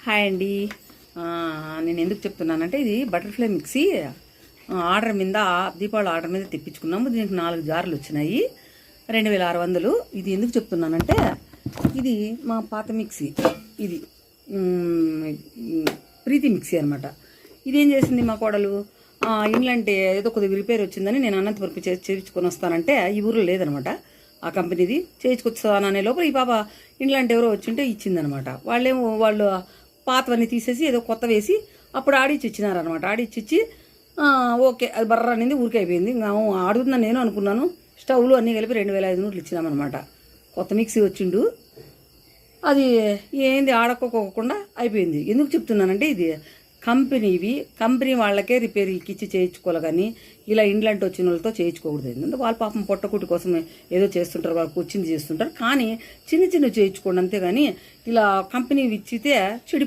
Hi అండి. నేను ఎందుకు చెప్తున్నానంటే ఇది బటర్ఫ్లై మిక్సీ ఆర్డర్ మీద దీపావళి ఆర్డర్ మీద తెప్పించుకున్నాము. దీనికి 4 జార్లు వచ్చినాయి, 2600. ఇది ఎందుకు చెప్తున్నానంటే ఇది మా పాత మిక్సీ, ఇది ప్రీతి మిక్సీ అనమాట. ఇదేం చేసింది మా కోడలు, ఇండ్లంటే ఏదో కొద్దిగా రిపేర్ వచ్చిందని నేను అనంతపురం చేయించుకొని వస్తానంటే ఈ ఊరిలో లేదనమాట ఆ కంపెనీది. చేయించుకొస్తాననే లోపల ఈ పాప ఇండ్లంటే ఎవరో వచ్చింటే ఇచ్చిందనమాట. వాళ్ళు పాతవన్నీ తీసేసి ఏదో కొత్త వేసి అప్పుడు ఆడిచ్చి ఇచ్చినారనమాట. ఆడిచ్చి ఓకే అది బర్ర అనేది ఊరికి అయిపోయింది. ఇంకా ఆడుతుందని నేను అనుకున్నాను. స్టవ్లు అన్నీ కలిపి 2500 ఇచ్చినామన్నమాట. కొత్త మిక్సీ వచ్చిండు, అది ఏంది ఆడకోకుండా అయిపోయింది. ఎందుకు చెప్తున్నానంటే ఇది కంపెనీ వాళ్ళకే రిపేర్కి ఇచ్చి చేయించుకోవాలి, కానీ ఇలా ఇండ్లంటే వచ్చిన వాళ్ళతో చేయించుకోకూడదు. ఎందుకంటే వాళ్ళ పాపం పొట్టకుటి కోసం ఏదో చేస్తుంటారు, వాళ్ళకి వచ్చింది చేస్తుంటారు. కానీ చిన్న చేయించుకోండి అంతేగాని ఇలా కంపెనీ ఇచ్చితే చెడి